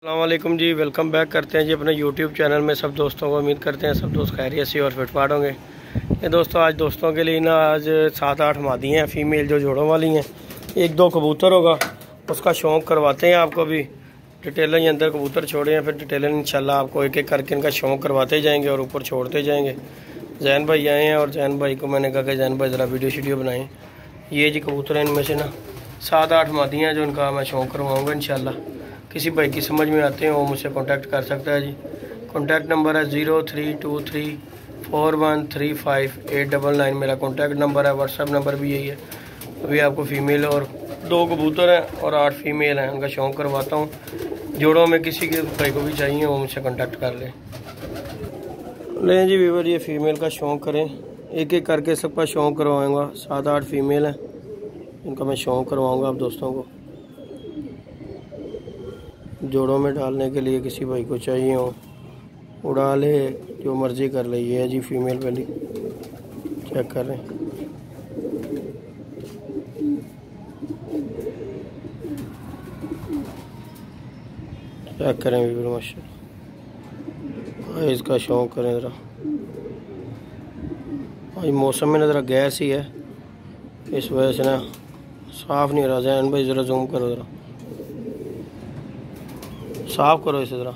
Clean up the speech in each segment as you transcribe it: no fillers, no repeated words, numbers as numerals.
अस्सलाम वालेकुम जी, welcome back करते हैं जी अपने यूट्यूब चैनल में सब दोस्तों को। उम्मीद करते हैं सब दोस्त खैरियत से और फिटफाट होंगे। ये दोस्तों आज दोस्तों के लिए ना आज 7-8 मादी हैं फ़ीमेल जो जोड़ों वाली हैं। 1-2 कबूतर होगा, उसका शौक़ करवाते हैं आपको। भी डिटेलन ही अंदर कबूतर छोड़े हैं, फिर डिटेलन इंशाल्लाह आपको एक एक करके इनका शौक़ करवाते जाएँगे और ऊपर छोड़ते जाएँगे। जैन भाई आए हैं और जैन भाई को मैंने कहा कि जैन भाई ज़रा वीडियो शीडियो बनाएँ। ये जी कबूतर हैं, इनमें से ना 7-8 मादियाँ जो इनका मैं शौक़ करवाऊँगा इंशाल्लाह। किसी भाई की समझ में आते हैं वो मुझसे कांटेक्ट कर सकता है जी। कांटेक्ट नंबर है 0323413589 मेरा कांटेक्ट नंबर है। व्हाट्सएप नंबर भी यही है। अभी आपको फ़ीमेल और 2 कबूतर हैं और 8 फीमेल हैं, उनका शौक़ करवाता हूँ। जोड़ों में किसी के भाई को भी चाहिए वो मुझसे कांटेक्ट कर लें जी व्यूअर। ये फ़ीमेल का शौक़ करें, एक एक करके सबका शौक़ करवाऊँगा। 7-8 फीमेल हैं, इनका मैं शौक़ करवाऊँगा आप दोस्तों को। जोड़ों में डालने के लिए किसी भाई को चाहिए हो उड़ा ले, जो मर्ज़ी कर ले। ये है जी फीमेल वाली, चेक कर लें। चेक करें भी माशाल्लाह। इसका शौक़ करें ज़रा। आज मौसम में ज़रा गैस ही है, इस वजह से ना साफ़ नहीं रहा। जैन भाई ज़रा जूम करो, ज़रा साफ करो इसे ज़रा।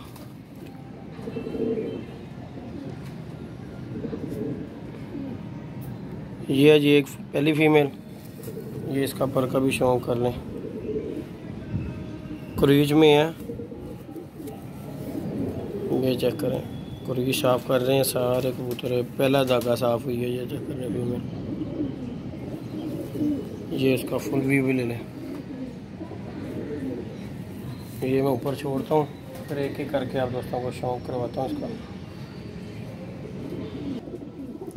ये है जी एक पहली फीमेल। ये इसका पर का भी शौक़ कर लें, क्रीज में है। ये चेक करें, क्रीज साफ कर रहे हैं सारे कबूतर। पहला धागा साफ हुई है, ये चेक कर रहे हैं फीमेल। ये इसका फुल व्यू भी ले लें। ये मैं ऊपर छोड़ता हूँ, फिर एक एक करके आप दोस्तों को शौक़ करवाता हूँ इसका।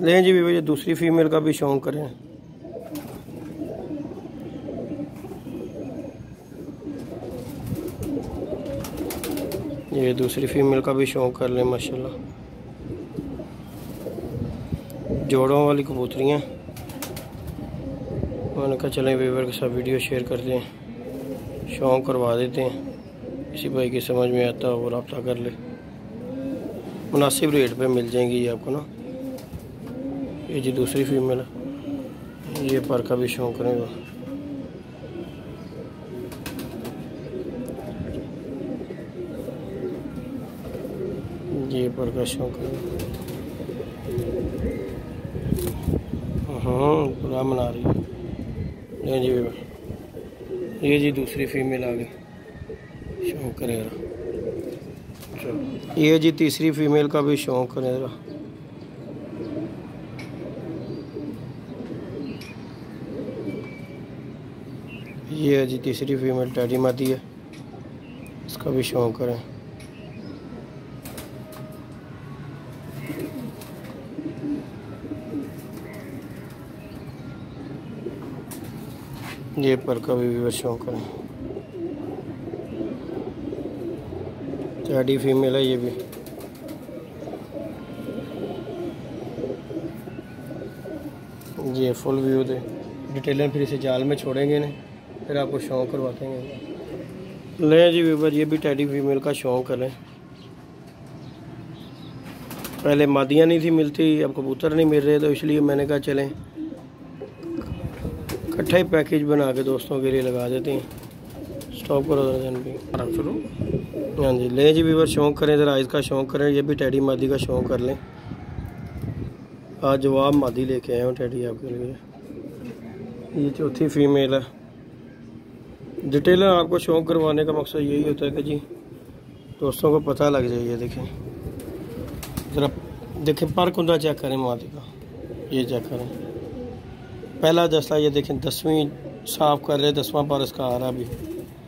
लें जी भैया, दूसरी फीमेल का भी शौक़ करें। ये दूसरी फीमेल का भी शौक़ कर लें माशाल्लाह। जोड़ों वाली कबूतरियाँ, मैंने कहा चलें व्यूअर के साथ वीडियो शेयर करते हैं, शौक़ करवा देते हैं। किसी भाई की समझ में आता है वो रब्ता कर ले, मुनासिब रेट पे मिल जाएंगी ये आपको ना। ये जी दूसरी फीमेल है, ये पर का भी शौक़ करेगा। ये पर का शौक़ करेगा। हाँ पूरा मना रही है। नहीं जी ये जी दूसरी फीमेल आ गई, शौक़ करेगा। चलो ये जी तीसरी फीमेल का भी शौक़ करेगा। ये है जी तीसरी फीमेल, टैडी मादी है, इसका भी शौक़ करें। ये पर का भी शौक़ करें। टैडी फीमेल है ये भी। ये फुल व्यू दे डिटेलन, फिर इसे जाल में छोड़ेंगे ना, फिर आपको शौक़ करवाते हैं। लें जी व्यूअर, ये भी टैडी फीमेल का शौक़ करें। पहले मादियाँ नहीं थी मिलती, अब कबूतर नहीं मिल रहे, तो इसलिए मैंने कहा चलें इकट्ठा ही पैकेज बना के दोस्तों के लिए लगा देते हैं। स्टॉप करो जन भी शुरू। हाँ जी लें जी व्यूअर, शौक़ करें ज़रा, इसका शौक़ करें। ये भी टैडी मादी का शौक़ कर लें। आज जवाब मादी लेके आए हूँ टैडी आपके लिए। ये चौथी फीमेल है। डिटेल आपको शौक़ करवाने का मकसद यही होता है कि जी दोस्तों को पता लग जाए। ये देखें ज़रा, देखें पर कुंदा चेक करें मादी का, ये चेक करें। पहला दस्ता ये देखें 10वीं साफ़ कर रहे, 10वां पर इसका आ रहा भी,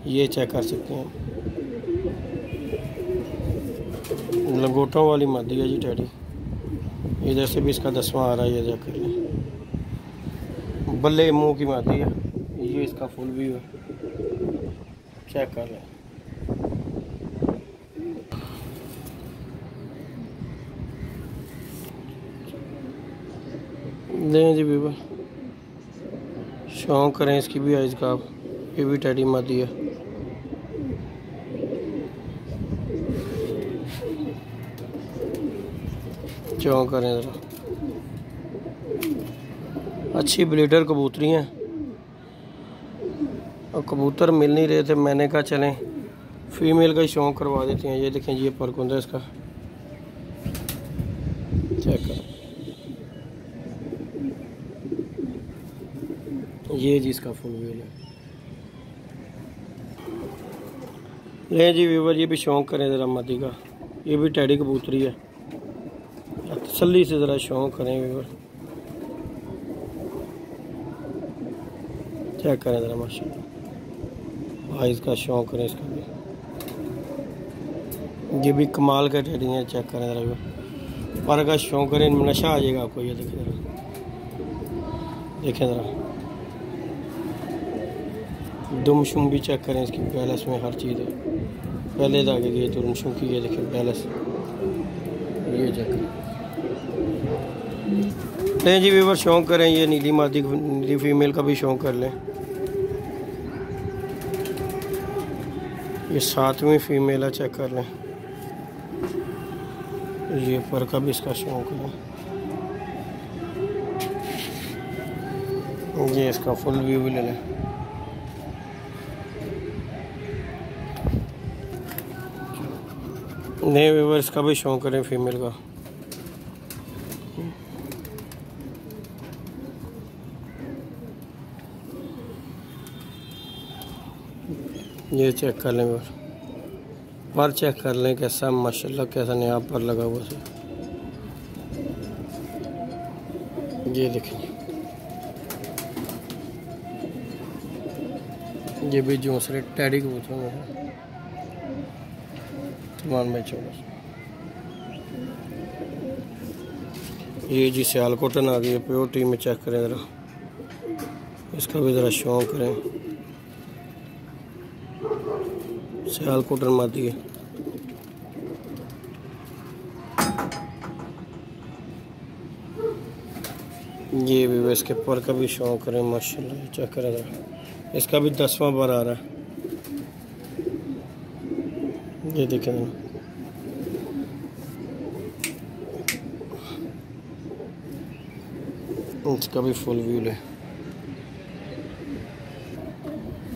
ये चेक कर सकते हैं। लंगोटों वाली मादी है जी टैडी। इधर से भी इसका 10वां आ रहा है, ये चेक कर लें। बल्ले मुंह की मादी है, ये इसका फुल व्यू है, चेक कर लें। लें जी व्यूअर, शौक़ करें इसकी भी आइज़ का। ये भी टैडी मादी है। शौक करें ज़रा। अच्छी ब्रीडर कबूतरी हैं और कबूतर मिल नहीं रहे थे, मैंने कहा चलें फीमेल का ही शौक करवा देते हैं। ये देखें ये परकुंदा इसका चेक कर, ये जी इसका फुल व्हील है। ले जी व्यूवर, ये भी शौक करें ज़रा मादी का, ये भी टैडी कबूतरी है, तसल्ली से ज़रा शौक करें व्यूवर। चेक करें ज़रा माशाल्लाह, भाई इसका शौक करें इसका भी, ये भी कमाल का टैडी है। चेक करें ज़रा व्यूवर, पर का शौक करें, नशा आ जाएगा आपको। ये देखें ज़रा, देखें ज़रा दुमशुम भी चेक करें इसकी, बैलेंस में हर चीज़ है। पहले धागे की दुमशुम की, ये देखें बैलेंस, ये चेक करें। नहीं जी व्यूवर, शौक करें ये नीली मादी, नीली फीमेल का भी शौक कर लें। ये 7वीं फीमेल है, चेक कर लें। ये पर का भी इसका शौक है। ये इसका फुल व्यू भी ले लें। नए व्यूवर, इसका भी शौक करें फीमेल का। ये चेक कर लें व्यूवर, पर चेक कर लें कैसा माशाल्लाह, कैसा नया पर लगा हुआ है। ये देखें, ये भी जोसरे टैडी कबूतर में है, तमाम में 24। ये जी सियालकोटन आ गई है प्योरिटी में, चेक करें ज़रा, इसका भी ज़रा शौक करें। सियालकोटन मादी है। ये भी इसके पर का भी शौक करें माशाल्लाह, चेक करें ज़रा, इसका भी 10वां बार आ रहा है। ये देखें ना, इसका भी फुल व्यू है।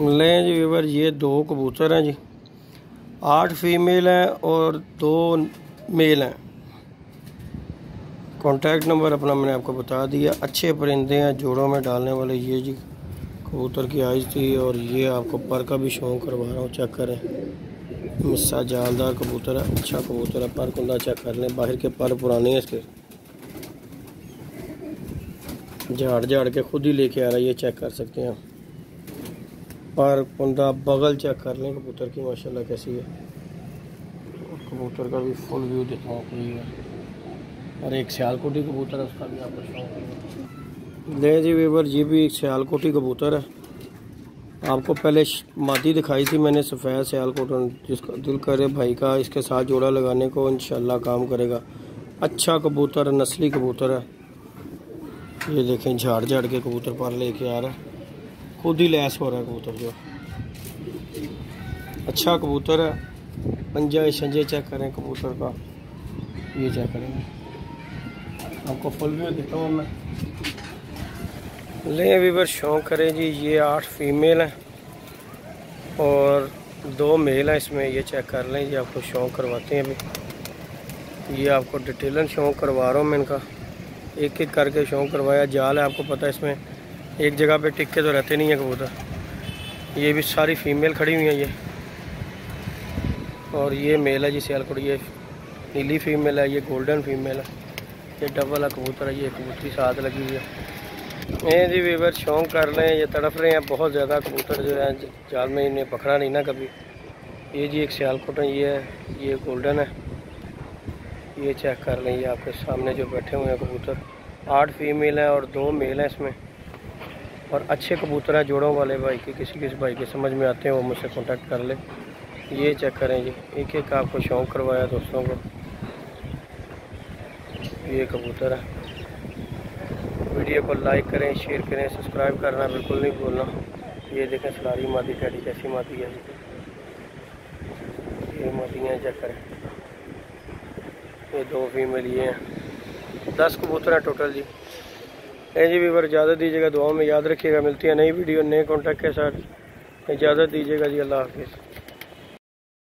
लें जी व्यूवर, ये 2 कबूतर हैं जी, 8 फीमेल हैं और 2 मेल हैं। कॉन्टैक्ट नंबर अपना मैंने आपको बता दिया। अच्छे परिंदे हैं, जोड़ों में डालने वाले। ये जी कबूतर की आइज़ थी, और ये आपको पर का भी शौक करवा रहा हूँ, चेक करें। मिस्सा जालदार कबूतर है, अच्छा कबूतर है। पर कुंदा चेक कर लें, बाहर के पर पुराने हैं इसके, झाड़ झाड़ के खुद ही लेके आ रहा है, ये चेक कर सकते हैं। पर कुंदा बगल चेक कर लें कबूतर की माशाल्लाह कैसी है। कबूतर का भी फुल व्यू देता हूँ आपको, ये और एक सियालकोटी कबूतर है, उसका भी आपको शौक ले जी व्यूवर। ये भी एक सियालकोटी कबूतर है। आपको पहले मादी दिखाई थी मैंने, सफ़ेद सियालकोटन, जिसका दिल करे भाई का इसके साथ जोड़ा लगाने को, इंशाल्लाह काम करेगा। अच्छा कबूतर है, नस्ली कबूतर है। ये देखें झाड़ झाड़ के कबूतर पर लेके आ रहा है, खुद ही लैस हो रहा है कबूतर जो। अच्छा कबूतर है, पंजे शंजे चेक करें कबूतर का, ये चेक करेंगे, आपको फुल व्यू देता हूँ मैं। ले व्यूवर, शौक करें जी, ये 8 फीमेल हैं और 2 मेल हैं इसमें। ये चेक कर लें, ये आपको शौक करवाते हैं अभी। ये आपको डिटेलन शौक करवा रहा हूँ मैं इनका, एक एक करके शौक करवाया। जाल है, आपको पता है इसमें एक जगह पे टिक्के तो रहते नहीं है कबूतर। ये भी सारी फीमेल खड़ी हुई हैं ये, और ये मेल है जी सियालकोट। ये नीली फीमेल है, ये गोल्डन फीमेल है, ये डबल है कबूतर है। ये कबूतरी साथ लगी हुई है। ये जी व्यूवर, शौक कर लें, ये तड़प रहे हैं बहुत ज़्यादा कबूतर जो है, जाल में इन्हें पकड़ा नहीं ना कभी। ये जी एक सियालकोट है, ये है, ये गोल्डन है। ये चेक कर लें, ये आपके सामने जो बैठे हुए हैं कबूतर, 8 फीमेल हैं और 2 मेल हैं इसमें। और अच्छे कबूतर हैं, जोड़ों वाले भाई के, किसी भाई के समझ में आते हैं वो मुझसे कांटेक्ट कर ले। ये चेक करें जी, एक एक आपको शौक करवाया दोस्तों को। ये कबूतर है। वीडियो को लाइक करें, शेयर करें, सब्सक्राइब करना बिल्कुल नहीं भूलना। ये देखें सलारी मादी टैडी कैसी मादी है, ये मादी हैं, चेक करें। ये 2 फीमेल ये हैं। 10 कबूतर हैं टोटल जी। जी वीवर इजाज़त दीजिएगा, दुआओं में याद रखिएगा। मिलती है नई वीडियो नए कॉन्टैक्ट के साथ। इजाज़त दीजिएगा जी, अल्लाह हाफिज़।